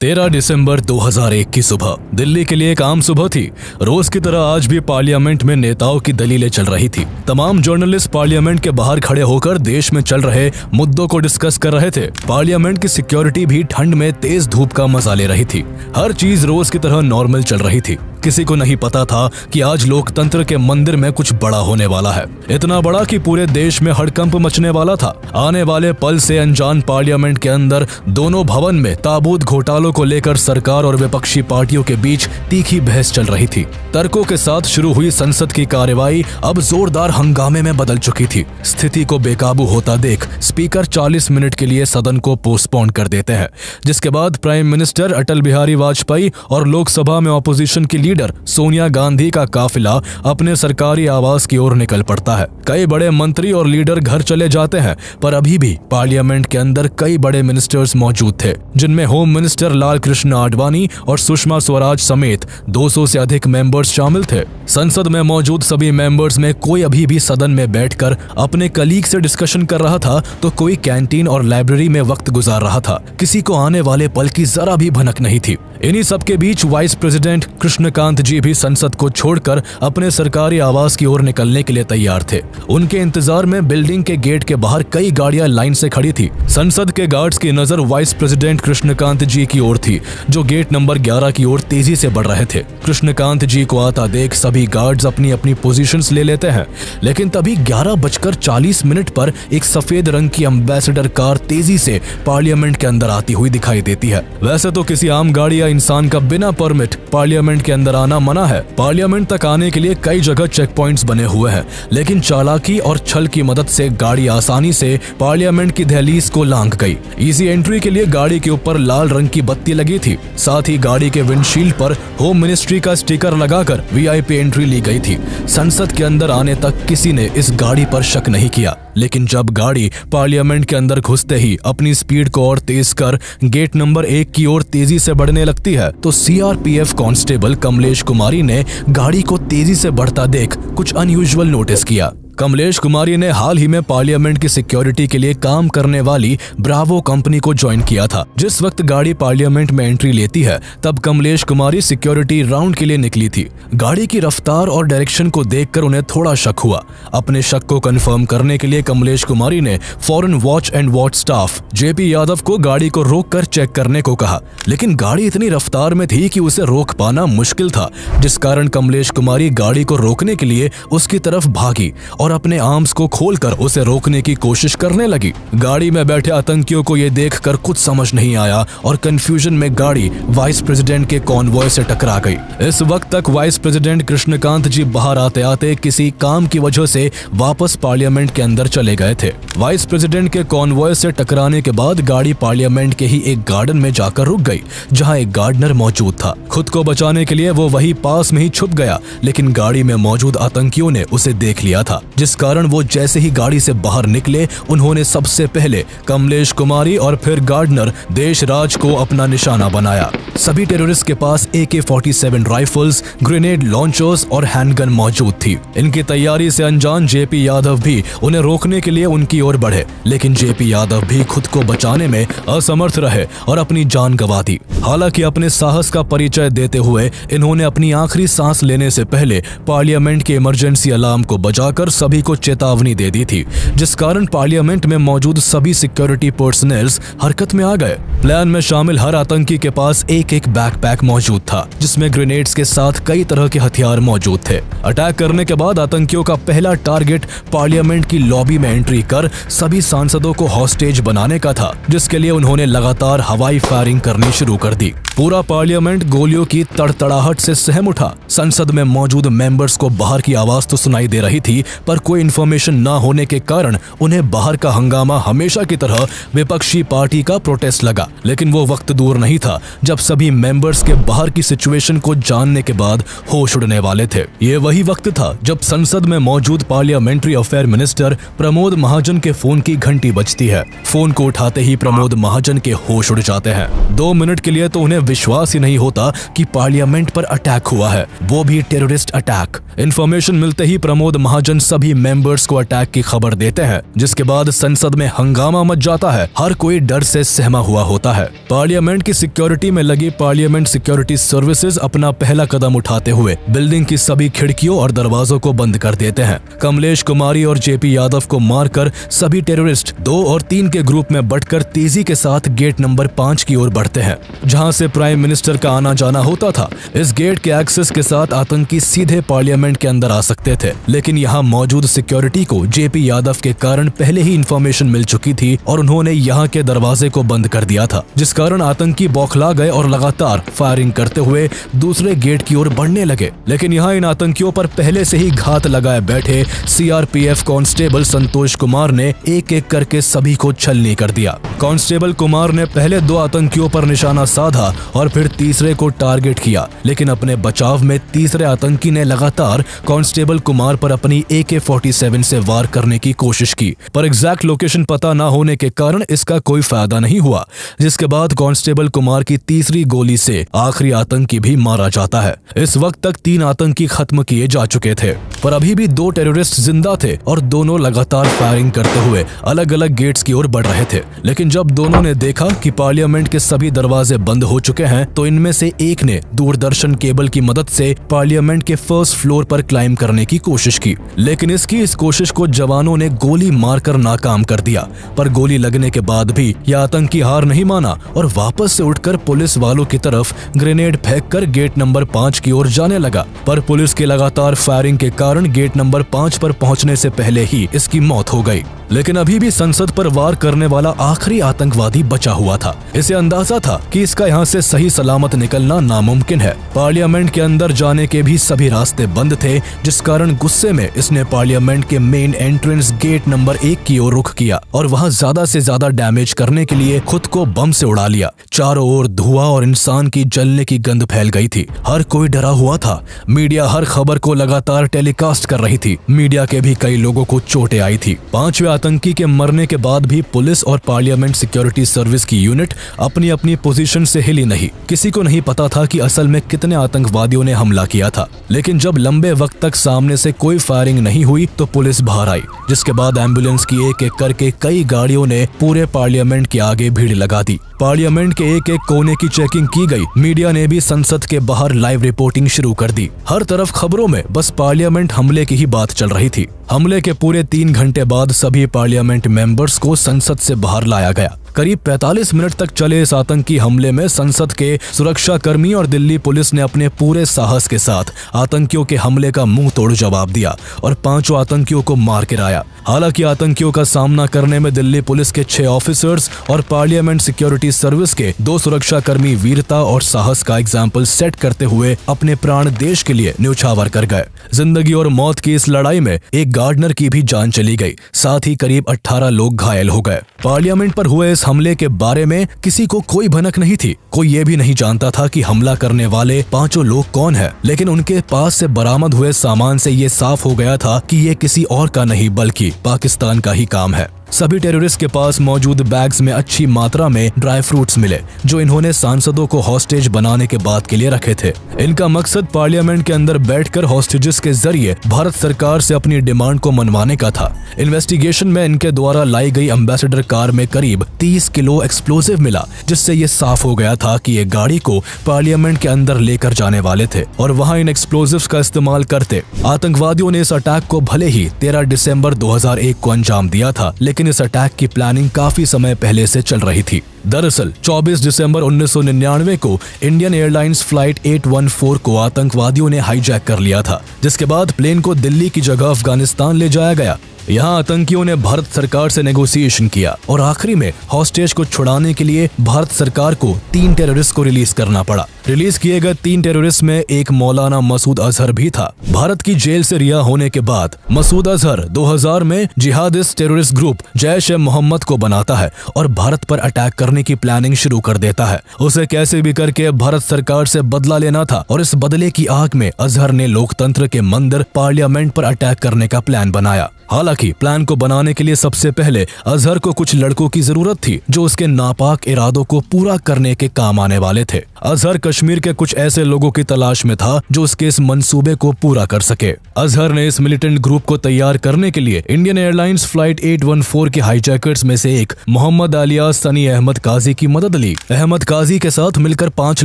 13 दिसंबर 2001 की सुबह दिल्ली के लिए एक आम सुबह थी। रोज की तरह आज भी पार्लियामेंट में नेताओं की दलीलें चल रही थी। तमाम जर्नलिस्ट पार्लियामेंट के बाहर खड़े होकर देश में चल रहे मुद्दों को डिस्कस कर रहे थे। पार्लियामेंट की सिक्योरिटी भी ठंड में तेज धूप का मजा ले रही थी। हर चीज रोज की तरह नॉर्मल चल रही थी। किसी को नहीं पता था कि आज लोकतंत्र के मंदिर में कुछ बड़ा होने वाला है, इतना बड़ा कि पूरे देश में हड़कंप मचने वाला था। आने वाले पल से अनजान पार्लियामेंट के अंदर दोनों भवन में ताबूत घोटालों को लेकर सरकार और विपक्षी पार्टियों के बीच तीखी बहस चल रही थी। तर्कों के साथ शुरू हुई संसद की कार्यवाही अब जोरदार हंगामे में बदल चुकी थी। स्थिति को बेकाबू होता देख स्पीकर 40 मिनट के लिए सदन को पोस्टपोन कर देते हैं, जिसके बाद प्राइम मिनिस्टर अटल बिहारी वाजपेयी और लोकसभा में ऑपोजिशन की लीडर सोनिया गांधी का काफिला अपने सरकारी आवास की ओर निकल पड़ता है। कई बड़े मंत्री और लीडर घर चले जाते हैं, पर अभी भी पार्लियामेंट के अंदर कई बड़े मिनिस्टर्स मौजूद थे, जिनमें होम मिनिस्टर लाल कृष्ण आडवाणी और सुषमा स्वराज समेत 200 से अधिक मेंबर्स शामिल थे। संसद में मौजूद सभी मेंबर्स में कोई अभी भी सदन में बैठकर अपने कलीग से डिस्कशन कर रहा था, तो कोई कैंटीन और लाइब्रेरी में वक्त गुजार रहा था। किसी को आने वाले पल की जरा भी भनक नहीं थी। इन्हीं सबके बीच वाइस प्रेसिडेंट कृष्णकांत जी भी संसद को छोड़कर अपने सरकारी आवास की ओर निकलने के लिए तैयार थे। उनके इंतजार में बिल्डिंग के गेट के बाहर कई गाड़ियां लाइन से खड़ी थी। संसद के गार्ड्स की नजर वाइस प्रेसिडेंट कृष्णकांत जी की ओर थी, जो गेट नंबर 11 की ओर तेजी से बढ़ रहे थे। कृष्णकांत जी को आता देख सभी गार्ड्स अपनी अपनी पोजीशंस ले लेते हैं, लेकिन तभी 11:40 पर एक सफेद रंग की एम्बेसडर कार तेजी से पार्लियामेंट के अंदर आती हुई दिखाई देती है। वैसे तो किसी आम गाड़ी या इंसान का बिना परमिट पार्लियामेंट के अंदर आना मना है। पार्लियामेंट तक आने के लिए कई जगह चेक पॉइंट्स बने हुए हैं, लेकिन चालाकी और छल की मदद से गाड़ी आसानी से पार्लियामेंट की दहलीज को लांघ गई। इजी एंट्री के लिए गाड़ी के ऊपर लाल रंग की बत्ती लगी थी। साथ ही गाड़ी के विंडशील्ड पर होम मिनिस्ट्री का स्टिकर लगाकर वीआईपी एंट्री ली गई थी। संसद के अंदर आने तक किसी ने इस गाड़ी पर शक नहीं किया, लेकिन जब गाड़ी पार्लियामेंट के अंदर घुसते ही अपनी स्पीड को और तेज कर गेट नंबर 1 की ओर तेजी से बढ़ने लगती है, तो सीआरपीएफ कांस्टेबल कमलेश कुमारी ने गाड़ी को तेजी से बढ़ता देख कुछ अनयूजुअल नोटिस किया। कमलेश कुमारी ने हाल ही में पार्लियामेंट की सिक्योरिटी के लिए काम करने वाली ब्रावो कंपनी को ज्वाइन किया था। जिस वक्त गाड़ी पार्लियामेंट में एंट्री लेती है, तब कमलेश कुमारी सिक्योरिटी राउंड के लिए निकली थी। गाड़ी की रफ्तार और डायरेक्शन को देखकर उन्हें थोड़ा शक हुआ। अपने शक को कंफर्म करने के लिए कमलेश कुमारी ने foreign watch and watch staff JP Yadav को गाड़ी को रोककर चेक करने को कहा, लेकिन गाड़ी इतनी रफ्तार में थी कि उसे रोक पाना मुश्किल था, जिस कारण कमलेश कुमारी गाड़ी को रोकने के लिए उसकी तरफ भागी और अपने आर्म्स को खोलकर उसे रोकने की कोशिश करने लगी। गाड़ी में बैठे आतंकियों को यह देखकर कुछ समझ नहीं आया और कंफ्यूजन में गाड़ी वाइस प्रेसिडेंट के कॉन्वॉय से टकरा गई। इस वक्त तक वाइस प्रेसिडेंट कृष्णकांत जी बाहर आते आते किसी काम की वजह से वापस पार्लियामेंट के अंदर चले गए थे। वाइस प्रेसिडेंट के कॉन्वॉय से टकराने के बाद गाड़ी पार्लियामेंट के ही एक गार्डन में जाकर रुक गई, जहाँ एक गार्डनर मौजूद था। खुद को बचाने के लिए वो वही पास में ही छुप गया, लेकिन गाड़ी में मौजूद आतंकियों ने उसे देख लिया था, जिस कारण वो जैसे ही गाड़ी से बाहर निकले, उन्होंने सबसे पहले कमलेश कुमारी और फिर गार्डनर देशराज को अपना निशाना बनाया। सभी टेररिस्ट के पास AK-47 राइफल्स, ग्रेनेड लॉन्चर्स और हैंडगन मौजूद थी। इनकी तैयारी से अनजान जेपी यादव भी उन्हें रोकने के लिए उनकी ओर बढ़े, लेकिन जेपी यादव भी खुद को बचाने में असमर्थ रहे और अपनी जान गंवा दी। हालांकि अपने साहस का परिचय देते हुए इन्होंने अपनी आखिरी सांस लेने से पहले पार्लियामेंट के इमरजेंसी अलार्म को बजाकर सभी को चेतावनी दे दी थी, जिस कारण पार्लियामेंट में मौजूद सभी सिक्योरिटी पर्सनल्स हरकत में आ गए। प्लान में शामिल हर आतंकी के पास एक बैकपैक मौजूद था, जिसमें ग्रेनेड्स के साथ कई तरह के हथियार मौजूद थे। अटैक करने के बाद आतंकियों का पहला टारगेट पार्लियामेंट की लॉबी में एंट्री कर सभी सांसदों को हॉस्टेज बनाने का था, जिसके लिए उन्होंने लगातार हवाई फायरिंग करनी शुरू कर दी। पूरा पार्लियामेंट गोलियों की तड़तड़ाहट से सहम उठा। संसद में मौजूद मेंबर्स को बाहर की आवाज तो सुनाई दे रही थी, पर कोई इन्फॉर्मेशन न होने के कारण उन्हें बाहर का हंगामा हमेशा की तरह विपक्षी पार्टी का प्रोटेस्ट लगा। लेकिन वो वक्त दूर नहीं था जब सभी सभी मेंबर्स के बाहर की सिचुएशन को जानने के बाद होश उड़ने वाले थे। ये वही वक्त था जब संसद में मौजूद parliamentary affair minister Pramod Mahajan के फोन की घंटी बजती है। फोन को उठाते ही प्रमोद महाजन के होश उड़ जाते हैं। 2 मिनट के लिए तो उन्हें विश्वास ही नहीं होता कि पार्लियामेंट पर अटैक हुआ है, वो भी टेररिस्ट अटैक। इन्फॉर्मेशन मिलते ही प्रमोद महाजन सभी मेंबर्स को अटैक की खबर देते हैं, जिसके बाद संसद में हंगामा मच जाता है। हर कोई डर से सहमा हुआ होता है। पार्लियामेंट की सिक्योरिटी में लगी पार्लियामेंट सिक्योरिटी सर्विसेज अपना पहला कदम उठाते हुए बिल्डिंग की सभी खिड़कियों और दरवाजों को बंद कर देते हैं। कमलेश कुमारी और जेपी यादव को मारकर सभी टेररिस्ट 2 और 3 के ग्रुप में बंटकर तेजी के साथ गेट नंबर 5 की ओर बढ़ते हैं, जहां से प्राइम मिनिस्टर का आना जाना होता था। इस गेट के एक्सेस के साथ आतंकी सीधे पार्लियामेंट के अंदर आ सकते थे, लेकिन यहाँ मौजूद सिक्योरिटी को जेपी यादव के कारण पहले ही इंफॉर्मेशन मिल चुकी थी और उन्होंने यहाँ के दरवाजे को बंद कर दिया था, जिस कारण आतंकी बौखला गए और लगातार फायरिंग करते हुए दूसरे गेट की ओर बढ़ने लगे। लेकिन यहाँ इन आतंकियों पर पहले से ही घात लगाए बैठे सीआरपीएफ कांस्टेबल संतोष कुमार ने एक एक करके सभी को छलनी कर दिया। कांस्टेबल कुमार ने पहले 2 आतंकियों पर निशाना साधा और फिर तीसरे को टारगेट किया, लेकिन अपने बचाव में तीसरे आतंकी ने लगातार कांस्टेबल कुमार पर अपनी AK-47 से वार करने की कोशिश की, पर एग्जैक्ट लोकेशन पता न होने के कारण इसका कोई फायदा नहीं हुआ, जिसके बाद कांस्टेबल कुमार की तीसरी गोली से आखिरी आतंकी भी मारा जाता है। इस वक्त तक 3 आतंकी खत्म किए जा चुके थे, पर अभी भी 2 टेररिस्ट जिंदा थे और दोनों लगातार फायरिंग करते हुए अलग अलग गेट्स की ओर बढ़ रहे थे। लेकिन जब दोनों ने देखा कि पार्लियामेंट के सभी दरवाजे बंद हो चुके हैं, तो इनमें से एक ने दूरदर्शन केबल की मदद से पार्लियामेंट के फर्स्ट फ्लोर पर क्लाइम करने की कोशिश की, लेकिन इस कोशिश को जवानों ने गोली मारकर नाकाम कर दिया। पर गोली लगने के बाद भी यह आतंकी हार नहीं माना और वापस से उठकर पुलिस वालों की तरफ ग्रेनेड फेंककर गेट नंबर 5 की ओर जाने लगा, पर पुलिस के लगातार फायरिंग के कारण गेट नंबर 5 पर पहुंचने से पहले ही इसकी मौत हो गई। लेकिन अभी भी संसद पर वार करने वाला आखिरी आतंकवादी बचा हुआ था। इसे अंदाजा था कि इसका यहाँ से सही सलामत निकलना नामुमकिन है। पार्लियामेंट के अंदर जाने के भी सभी रास्ते बंद थे, जिस कारण गुस्से में इसने पार्लियामेंट के मेन एंट्रेंस गेट नंबर 1 की ओर रुख किया और वहाँ ज्यादा से ज्यादा डैमेज करने के लिए खुद को बम से उड़ा लिया। चारों ओर धुआं और इंसान की जलने की गंध फैल गई थी। हर कोई डरा हुआ था। मीडिया हर खबर को लगातार टेलीकास्ट कर रही थी। मीडिया के भी कई लोगों को चोटें आई थी। 5वें आतंकी के मरने के बाद भी पुलिस और पार्लियामेंट सिक्योरिटी सर्विस की यूनिट अपनी अपनी पोजीशन से हिली नहीं। किसी को नहीं पता था कि असल में कितने आतंकवादियों ने हमला किया था। लेकिन जब लंबे वक्त तक सामने से कोई फायरिंग नहीं हुई तो पुलिस बाहर आई, जिसके बाद एम्बुलेंस की एक एक करके कई गाड़ियों ने पूरे पार्लियामेंट के आगे भीड़ लगा दी। पार्लियामेंट के एक एक कोने की चेकिंग की गई। मीडिया ने भी संसद के बाहर लाइव रिपोर्टिंग शुरू कर दी। हर तरफ खबरों में बस पार्लियामेंट हमले की ही बात चल रही थी। हमले के पूरे 3 घंटे बाद सभी पार्लियामेंट मेंबर्स को संसद से बाहर लाया गया। करीब 45 मिनट तक चले इस आतंकी हमले में संसद के सुरक्षा कर्मी और दिल्ली पुलिस ने अपने पूरे साहस के साथ आतंकियों के हमले का मुंह तोड़ जवाब दिया और 5 आतंकियों को मार गिराया। हालांकि आतंकियों का सामना करने में दिल्ली पुलिस के 6 ऑफिसर्स और पार्लियामेंट सिक्योरिटी सर्विस के 2 सुरक्षा कर्मी वीरता और साहस का एग्जाम्पल सेट करते हुए अपने प्राण देश के लिए न्यौछावर कर गए। जिंदगी और मौत की इस लड़ाई में एक गार्डनर की भी जान चली गई, साथ ही करीब 18 लोग घायल हो गए। पार्लियामेंट पर हुए इस हमले के बारे में किसी को कोई भनक नहीं थी। कोई ये भी नहीं जानता था कि हमला करने वाले 5 लोग कौन है, लेकिन उनके पास से बरामद हुए सामान से ये साफ हो गया था कि ये किसी और का नहीं बल्कि पाकिस्तान का ही काम है। सभी टेररिस्ट के पास मौजूद बैग्स में अच्छी मात्रा में ड्राई फ्रूट्स मिले, जो इन्होंने सांसदों को हॉस्टेज बनाने के बाद के लिए रखे थे। इनका मकसद पार्लियामेंट के अंदर बैठकर हॉस्टेजेस के जरिए भारत सरकार से अपनी डिमांड को मनवाने का था। इन्वेस्टिगेशन में इनके द्वारा लाई गई एम्बेसडर कार में करीब 30 किलो एक्सप्लोजिव मिला, जिससे ये साफ हो गया था कि ये गाड़ी को पार्लियामेंट के अंदर लेकर जाने वाले थे और वहाँ इन एक्सप्लोजिव्स का इस्तेमाल करते। आतंकवादियों ने इस अटैक को भले ही 13 दिसंबर 2001 को अंजाम दिया था, लेकिन इस अटैक की प्लानिंग काफी समय पहले से चल रही थी। दरअसल 24 दिसंबर 1999 को इंडियन एयरलाइंस फ्लाइट 814 को आतंकवादियों ने हाईजैक कर लिया था, जिसके बाद प्लेन को दिल्ली की जगह अफगानिस्तान ले जाया गया। यहाँ आतंकियों ने भारत सरकार से नेगोशिएशन किया और आखिरी में हॉस्टेज को छुड़ाने के लिए भारत सरकार को 3 टेररिस्ट को रिलीज करना पड़ा। रिलीज किए गए 3 टेररिस्ट में एक मौलाना मसूद अजहर भी था। भारत की जेल से रिहा होने के बाद मसूद अजहर 2000 में जिहादिस्ट टेररिस्ट ग्रुप जैश ए मोहम्मद को बनाता है और भारत पर अटैक करने की प्लानिंग शुरू कर देता है। उसे कैसे भी करके भारत सरकार से बदला लेना था और इस बदले की आग में अजहर ने लोकतंत्र के मंदिर पार्लियामेंट पर अटैक करने का प्लान बनाया। हालांकि प्लान को बनाने के लिए सबसे पहले अजहर को कुछ लड़कों की जरूरत थी जो उसके नापाक इरादों को पूरा करने के काम आने वाले थे। अजहर कश्मीर के कुछ ऐसे लोगों की तलाश में था जो उसके इस मंसूबे को पूरा कर सके। अजहर ने इस मिलिटेंट ग्रुप को तैयार करने के लिए इंडियन एयरलाइंस फ्लाइट 814 के हाईजैकर्स में से एक मोहम्मद अलियास सनी अहमद काजी की मदद ली। अहमद काजी के साथ मिलकर 5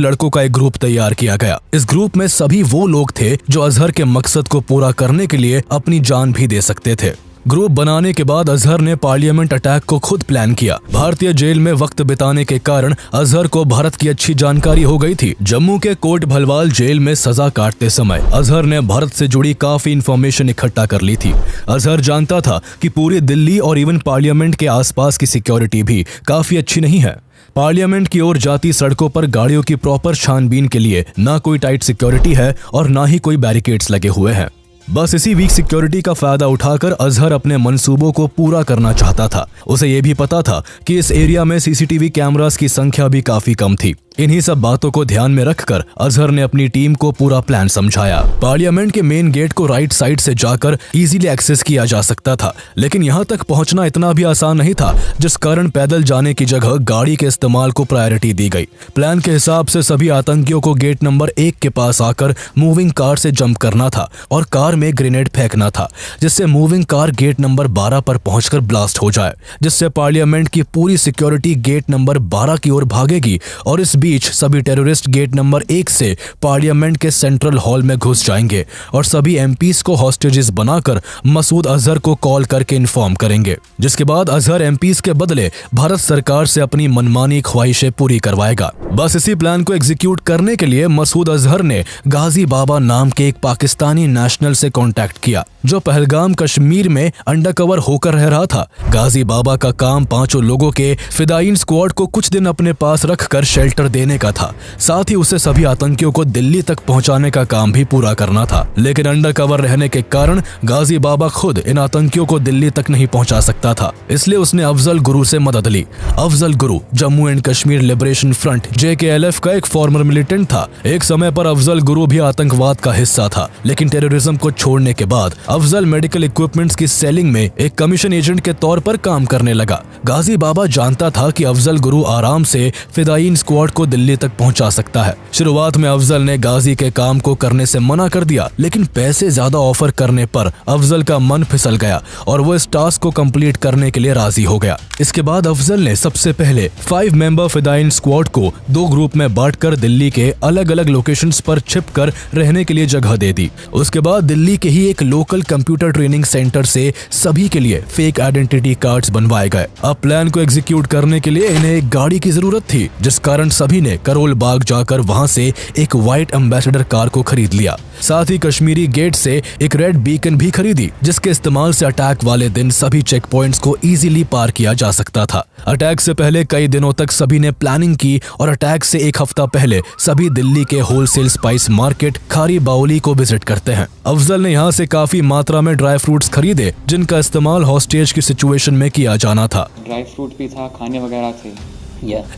लड़कों का एक ग्रुप तैयार किया गया। इस ग्रुप में सभी वो लोग थे जो अजहर के मकसद को पूरा करने के लिए अपनी जान भी दे सकते थे। ग्रुप बनाने के बाद अजहर ने पार्लियामेंट अटैक को खुद प्लान किया। भारतीय जेल में वक्त बिताने के कारण अजहर को भारत की अच्छी जानकारी हो गई थी। जम्मू के कोट भलवाल जेल में सजा काटते समय अजहर ने भारत से जुड़ी काफी इंफॉर्मेशन इकट्ठा कर ली थी। अजहर जानता था कि पूरी दिल्ली और इवन पार्लियामेंट के आसपास की सिक्योरिटी भी काफी अच्छी नहीं है। पार्लियामेंट की ओर जाती सड़कों पर गाड़ियों की प्रॉपर छानबीन के लिए ना कोई टाइट सिक्योरिटी है और ना ही कोई बैरिकेड्स लगे हुए हैं। बस इसी वीक सिक्योरिटी का फायदा उठाकर अजहर अपने मंसूबों को पूरा करना चाहता था। उसे ये भी पता था कि इस एरिया में सीसीटीवी कैमरास की संख्या भी काफी कम थी। इन्हीं सब बातों को ध्यान में रखकर अजहर ने अपनी टीम को पूरा प्लान समझाया। पार्लियामेंट के मेन गेट को राइट साइड से जाकर इजीली एक्सेस किया जा सकता था, लेकिन यहाँ तक पहुँचना इतना भी आसान नहीं था, जिस कारण पैदल जाने की जगह गाड़ी के इस्तेमाल को प्रायोरिटी दी गई। प्लान के हिसाब से सभी आतंकियों को गेट नंबर 1 के पास आकर मूविंग कार से जंप करना था और कार में ग्रेनेड फेंकना था, जिससे मूविंग कार गेट नंबर 12 पर पहुंचकर ब्लास्ट हो जाए, जिससे पार्लियामेंट की पूरी सिक्योरिटी गेट नंबर 12 की ओर भागेगी और इस बीच सभी टेररिस्ट गेट नंबर 1 से पार्लियामेंट के सेंट्रल हॉल में घुस जाएंगे और सभी एमपीज को हॉस्टेजेस बनाकर मसूद अजहर को कॉल करके इन्फॉर्म करेंगे, जिसके बाद अजहर एमपीज के बदले भारत सरकार से अपनी मनमानी ख्वाहिशें पूरी करवाएगा। बस इसी प्लान को एग्जीक्यूट करने के लिए मसूद अजहर ने गाजी बाबा नाम के एक पाकिस्तानी नेशनल से कांटेक्ट किया जो पहलगाम कश्मीर में अंडरकवर होकर रह रहा था। गाजी बाबा का काम 5 लोगों के फिदायीन स्क्वाड को कुछ दिन अपने पास रखकर शेल्टर देने का था। साथ ही उसे सभी आतंकियों को दिल्ली तक पहुंचाने का काम भी पूरा करना था, लेकिन अंडरकवर रहने के कारण गाजी बाबा खुद इन आतंकियों को दिल्ली तक नहीं पहुंचा सकता था, इसलिए उसने अफजल गुरु से मदद ली। Afzal Guru Jammu and Kashmir liberation front JKLF का एक फॉर्मर मिलिटेंट था। एक समय पर अफजल गुरु भी आतंकवाद का हिस्सा था, लेकिन टेररिज्म को छोड़ने के बाद अफजल मेडिकल इक्विपमेंट्स की सेलिंग में एक कमीशन एजेंट के तौर पर काम करने लगा। गाजी बाबा जानता था कि अफजल गुरु आराम से फिदायीन स्क्वाड को दिल्ली तक पहुंचा सकता है। शुरुआत में अफजल ने गाजी के काम को करने से मना कर दिया, लेकिन पैसे ज्यादा ऑफर करने पर अफजल का मन फिसल गया और वो इस टास्क को कंप्लीट करने के लिए राजी हो गया। इसके बाद अफजल ने सबसे पहले 5 मेंबर फिदायीन स्क्वाड को 2 ग्रुप में बांटकर दिल्ली के अलग अलग लोकेशंस पर छिपकर रहने के लिए जगह दे दी। उसके बाद दिल्ली के ही एक लोकल कंप्यूटर ट्रेनिंग सेंटर से सभी के लिए फेक आइडेंटिटी कार्ड्स बनवाए गए। अब प्लान को एग्जीक्यूट करने के लिए इन्हें एक गाड़ी की जरूरत थी, जिस कारण सभी ने करोल बाग जाकर वहां से एक व्हाइट एम्बेसडर कार को खरीद लिया। साथ ही कश्मीरी गेट से एक रेड बीकन भी खरीदी, जिसके इस्तेमाल से अटैक वाले दिन सभी चेक पॉइंट्स को इजीली पार किया जा सकता था। अटैक से पहले कई दिनों तक सभी ने प्लानिंग की और अटैक से एक हफ्ता पहले सभी दिल्ली के होलसेल स्पाइस मार्केट खारी बाउली को विजिट करते हैं। अफजल ने यहाँ से काफी मात्रा में ड्राई फ्रूट्स खरीदे, जिनका इस्तेमाल हॉस्टेज की सिचुएशन में किया जाना था। ड्राई फ्रूट भी था, खाने वगैरह थे।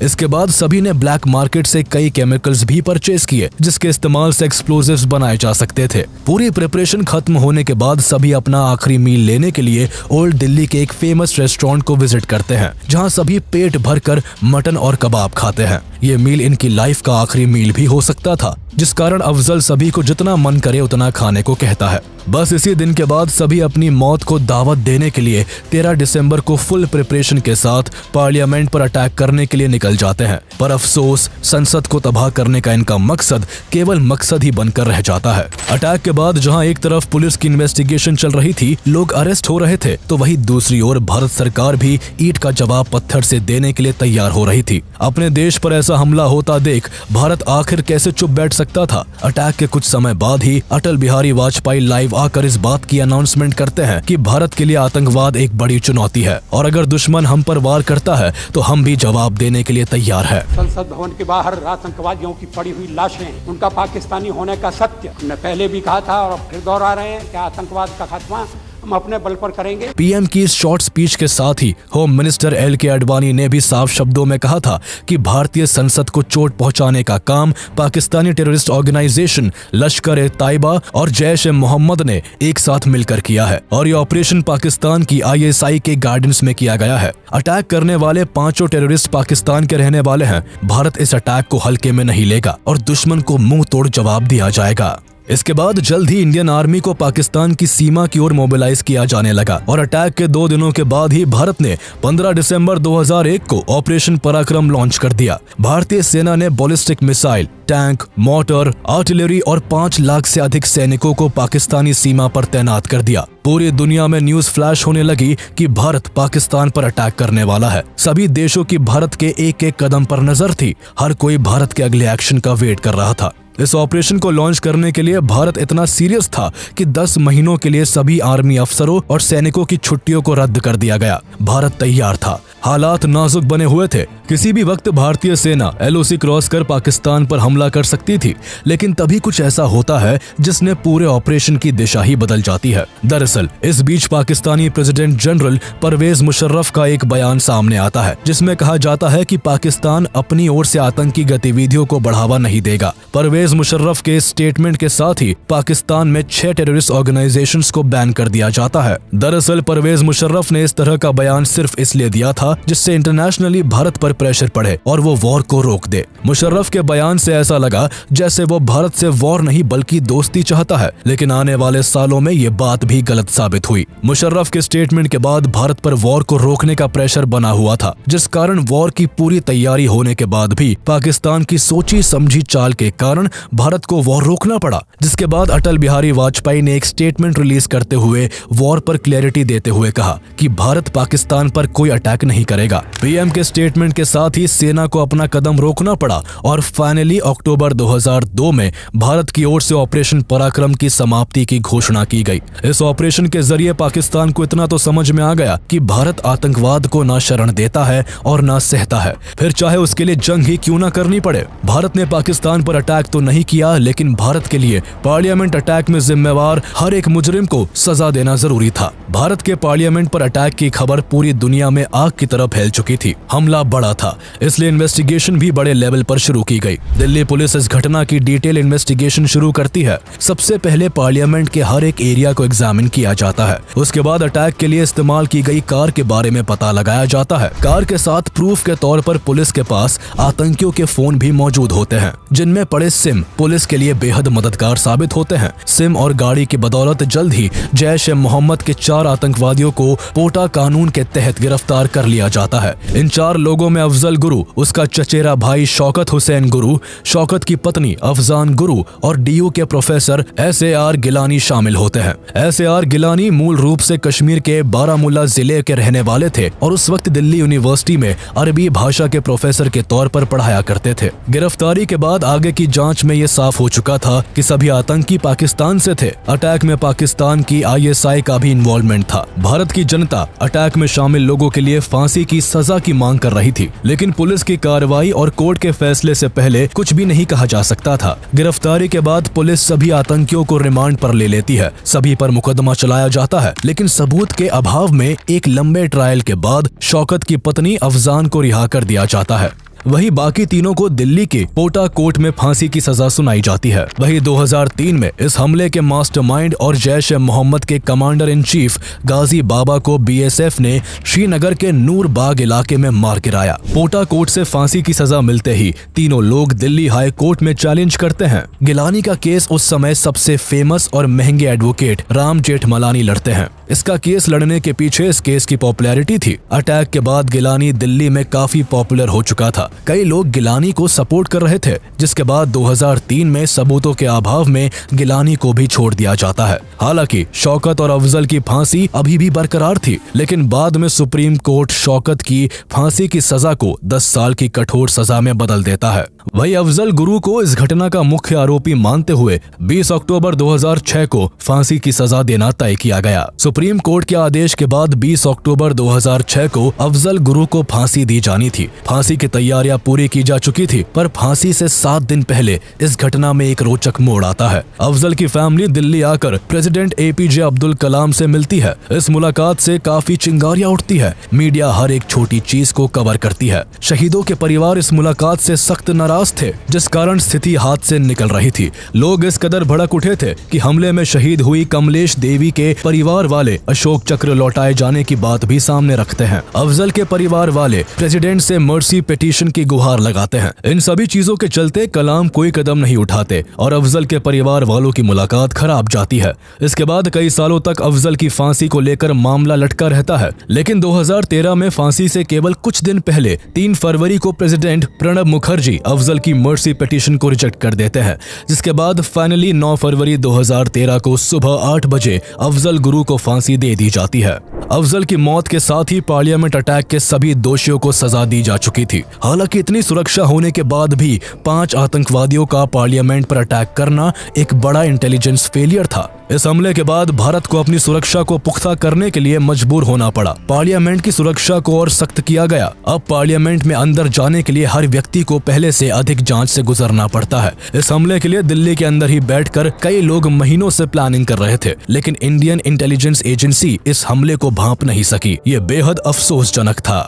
इसके बाद सभी ने ब्लैक मार्केट से कई केमिकल्स भी परचेज किए, जिसके इस्तेमाल से एक्सप्लोजिव्स बनाए जा सकते थे। पूरी प्रिपरेशन खत्म होने के बाद सभी अपना आखिरी मील लेने के लिए ओल्ड दिल्ली के एक फेमस रेस्टोरेंट को विजिट करते हैं, जहां सभी पेट भरकर मटन और कबाब खाते हैं। ये मील इनकी लाइफ का आखिरी मील भी हो सकता था, जिस कारण अफजल सभी को जितना मन करे उतना खाने को कहता है। बस इसी दिन के बाद सभी अपनी मौत को दावत देने के लिए 13 दिसंबर को फुल प्रिपरेशन के साथ पार्लियामेंट पर अटैक करने के लिए निकल जाते हैं। पर अफसोस, संसद को तबाह करने का इनका मकसद केवल मकसद ही बनकर रह जाता है। अटैक के बाद जहां एक तरफ पुलिस की इन्वेस्टिगेशन चल रही थी, लोग अरेस्ट हो रहे थे, तो वहीं दूसरी ओर भारत सरकार भी ईंट का जवाब पत्थर से देने के लिए तैयार हो रही थी। अपने देश पर ऐसा हमला होता देख भारत आखिर कैसे चुप बैठ सकता सकता था। अटैक के कुछ समय बाद ही अटल बिहारी वाजपेयी लाइव आकर इस बात की अनाउंसमेंट करते हैं कि भारत के लिए आतंकवाद एक बड़ी चुनौती है और अगर दुश्मन हम पर वार करता है तो हम भी जवाब देने के लिए तैयार है। संसद भवन के बाहर आतंकवादियों की पड़ी हुई लाशें, उनका पाकिस्तानी होने का सत्य हमने पहले भी कहा था और फिर दोहरा रहे हैं कि आतंकवाद का खात्मा हम अपने बल पर करेंगे। पीएम की इस शॉर्ट स्पीच के साथ ही होम मिनिस्टर एल.के. आडवाणी ने भी साफ शब्दों में कहा था कि भारतीय संसद को चोट पहुंचाने का काम पाकिस्तानी टेररिस्ट ऑर्गेनाइजेशन लश्कर-ए-तैयबा और जैश-ए-मोहम्मद ने एक साथ मिलकर किया है और ये ऑपरेशन पाकिस्तान की ISI के गाइडेंस में किया गया है। अटैक करने वाले 5 टेररिस्ट पाकिस्तान के रहने वाले हैं। भारत इस अटैक को हल्के में नहीं लेगा और दुश्मन को मुंह तोड़ जवाब दिया जाएगा। इसके बाद जल्द ही इंडियन आर्मी को पाकिस्तान की सीमा की ओर मोबिलाइज किया जाने लगा और अटैक के 2 दिनों के बाद ही भारत ने 15 दिसंबर 2001 को ऑपरेशन पराक्रम लॉन्च कर दिया। भारतीय सेना ने ballistic missile, tank, motor, artillery और 5 लाख से अधिक सैनिकों को पाकिस्तानी सीमा पर तैनात कर दिया। पूरी दुनिया में न्यूज फ्लैश होने लगी कि भारत पाकिस्तान पर अटैक करने वाला है। सभी देशों की भारत के एक-एक कदम पर नजर थी। हर कोई भारत के अगले एक्शन का वेट कर रहा था। इस ऑपरेशन को लॉन्च करने के लिए भारत इतना सीरियस था कि 10 महीनों के लिए सभी आर्मी अफसरों और सैनिकों की छुट्टियों को रद्द कर दिया गया। भारत तैयार था। हालात नाजुक बने हुए थे। किसी भी वक्त भारतीय सेना LOC क्रॉस कर पाकिस्तान पर हमला कर सकती थी, लेकिन तभी कुछ ऐसा होता है जिसने पूरे ऑपरेशन की दिशा ही बदल जाती है। दरअसल इस बीच पाकिस्तानी प्रेसिडेंट जनरल परवेज मुशर्रफ का एक बयान सामने आता है जिसमें कहा जाता है कि पाकिस्तान अपनी ओर से आतंकी गतिविधियों को बढ़ावा नहीं देगा। परवेज मुशर्रफ के स्टेटमेंट के साथ ही पाकिस्तान में 6 टेररिस्ट ऑर्गेनाइजेशंस को बैन कर दिया जाता है। दरअसल परवेज मुशर्रफ ने इस तरह का बयान सिर्फ इसलिए दिया था जिससे इंटरनेशनली भारत पर प्रेशर पड़े और वो वॉर को रोक दे। मुशर्रफ के बयान से ऐसा लगा जैसे वो भारत से वॉर नहीं बल्कि दोस्ती चाहता है, लेकिन आने वाले सालों में ये बात भी गलत साबित हुई। मुशर्रफ के स्टेटमेंट के बाद भारत पर वॉर को रोकने का प्रेशर बना हुआ था, जिस कारण वॉर की पूरी तैयारी होने के बाद भी पाकिस्तान की सोची समझी चाल के कारण भारत को वॉर रोकना पड़ा। जिसके बाद अटल बिहारी वाजपेयी ने एक स्टेटमेंट रिलीज करते हुए वॉर पर क्लैरिटी देते हुए कहा कि भारत पाकिस्तान पर कोई अटैक नहीं करेगा। पीएम के स्टेटमेंट के साथ ही सेना को अपना कदम रोकना पड़ा और फाइनली अक्टूबर 2002 में भारत की ओर से ऑपरेशन पराक्रम की समाप्ति की घोषणा की गई। इस ऑपरेशन के जरिए पाकिस्तान को इतना तो समझ में आ गया कि भारत आतंकवाद को ना शरण देता है और ना सहता है, फिर चाहे उसके लिए जंग ही क्यों ना करनी पड़े। भारत ने पाकिस्तान पर अटैक तो नहीं किया, लेकिन भारत के लिए पार्लियामेंट अटैक में जिम्मेवार हर एक मुजरिम को सजा देना जरूरी था। भारत के पार्लियामेंट पर अटैक की खबर पूरी दुनिया में आग की तरह फैल चुकी थी। हमला बड़ा था, इसलिए इन्वेस्टिगेशन भी बड़े लेवल पर शुरू की गई। दिल्ली पुलिस इस घटना की डिटेल इन्वेस्टिगेशन शुरू करती है। सबसे पहले पार्लियामेंट के हर एक एरिया को एग्जामिन किया जाता है। उसके बाद अटैक के लिए इस्तेमाल की गई कार के बारे में पता लगाया जाता है। कार के साथ प्रूफ के तौर पर पुलिस के पास आतंकियों के फोन भी मौजूद होते हैं, जिनमें पड़े सिम पुलिस के लिए बेहद मददगार साबित होते हैं। सिम और गाड़ी की बदौलत जल्द ही जैश-ए-मोहम्मद के 4 आतंकवादियों को पोटा कानून के तहत गिरफ्तार कर लिया जाता है। इन 4 लोगों में अफजल गुरु, उसका चचेरा भाई शौकत हुसैन गुरु, शौकत की पत्नी अफजान गुरु और DU के प्रोफेसर SAR गिलानी शामिल होते हैं। SAR गिलानी मूल रूप से कश्मीर के बारामुल्ला जिले के रहने वाले थे और उस वक्त दिल्ली यूनिवर्सिटी में अरबी भाषा के प्रोफेसर के तौर पर पढ़ाया करते थे। गिरफ्तारी के बाद आगे की जांच में ये साफ हो चुका था कि सभी आतंकी पाकिस्तान से थे। अटैक में पाकिस्तान की ISI का भी इन्वॉल्वमेंट था। भारत की जनता अटैक में शामिल लोगों के लिए फांसी की सजा की मांग कर रही थी, लेकिन पुलिस की कार्रवाई और कोर्ट के फैसले से पहले कुछ भी नहीं कहा जा सकता था। गिरफ्तारी के बाद पुलिस सभी आतंकियों को रिमांड पर ले लेती है। सभी पर मुकदमा चलाया जाता है, लेकिन सबूत के अभाव में एक लंबे ट्रायल के बाद शौकत की पत्नी अफजान को रिहा कर दिया जाता है। वहीं बाकी तीनों को दिल्ली के पोटा कोर्ट में फांसी की सजा सुनाई जाती है। वहीं 2003 में इस हमले के मास्टरमाइंड और जैश-ए-मोहम्मद के कमांडर इन चीफ गाजी बाबा को BSF ने श्रीनगर के नूर बाग इलाके में मार गिराया। पोटा कोर्ट से फांसी की सजा मिलते ही तीनों लोग दिल्ली हाई कोर्ट में चैलेंज करते हैं। गिलानी का केस उस समय सबसे फेमस और महंगे एडवोकेट राम जेठमलानी लड़ते हैं। इसका केस लड़ने के पीछे इस केस की पॉपुलैरिटी थी। अटैक के बाद गिलानी दिल्ली में काफी पॉपुलर हो चुका था। कई लोग गिलानी को सपोर्ट कर रहे थे, जिसके बाद 2003 में सबूतों के अभाव में गिलानी को भी छोड़ दिया जाता है। हालांकि शौकत और अफजल की फांसी अभी भी बरकरार थी, लेकिन बाद में सुप्रीम कोर्ट शौकत की फांसी की सजा को 10 साल की कठोर सजा में बदल देता है। वही अफजल गुरु को इस घटना का मुख्य आरोपी मानते हुए 20 अक्टूबर 2006 को फांसी की सजा देना तय किया गया। सुप्रीम कोर्ट के आदेश के बाद 20 अक्टूबर 2006 को अफजल गुरु को फांसी दी जानी थी। फांसी की तैयारियां पूरी की जा चुकी थी, पर फांसी से 7 दिन पहले इस घटना में एक रोचक मोड़ आता है। अफजल की फैमिली दिल्ली आकर प्रेसिडेंट APJ अब्दुल कलाम से मिलती है। इस मुलाकात से काफी चिंगारियां उठती है। मीडिया हर एक छोटी चीज को कवर करती है। शहीदों के परिवार इस मुलाकात से सख्त नाराज थे, जिस कारण स्थिति हाथ से निकल रही थी। लोग इस कदर भड़क उठे थे कि हमले में शहीद हुई कमलेश देवी के परिवार वाले अशोक चक्र लौटाए जाने की बात भी सामने रखते हैं। अफजल के परिवार वाले प्रेसिडेंट से मर्सी पिटीशन की गुहार लगाते हैं। इन सभी चीजों के चलते कलाम कोई कदम नहीं उठाते और अफजल के परिवार वालों की मुलाकात खराब जाती है। इसके बाद कई सालों तक अफजल की फांसी को लेकर मामला लटका रहता है, लेकिन 2013 में फांसी से केवल कुछ दिन पहले 3 फरवरी को प्रेसिडेंट प्रणब मुखर्जी अफजल की मर्सी पिटीशन को रिजेक्ट कर देते हैं, जिसके बाद फाइनली 9 फरवरी 2013 को सुबह 8 बजे अफजल गुरु को फांसी दे दी जाती है। अफजल की मौत के साथ ही पार्लियामेंट अटैक के सभी दोषियों को सजा दी जा चुकी थी। हालांकि इतनी सुरक्षा होने के बाद भी 5 आतंकवादियों का पार्लियामेंट पर अटैक करना एक बड़ा इंटेलिजेंस फेलियर था। इस हमले के बाद भारत को अपनी सुरक्षा को पुख्ता करने के लिए मजबूर होना पड़ा। पार्लियामेंट की सुरक्षा को और सख्त किया गया। अब पार्लियामेंट में अंदर जाने के लिए हर व्यक्ति को पहले से अधिक जांच से गुजरना पड़ता है। इस हमले के लिए दिल्ली के अंदर ही बैठकर कई लोग महीनों से प्लानिंग कर रहे थे, लेकिन इंडियन इंटेलिजेंस एजेंसी इस हमले को भांप नहीं सकी। ये बेहद अफसोसजनक था।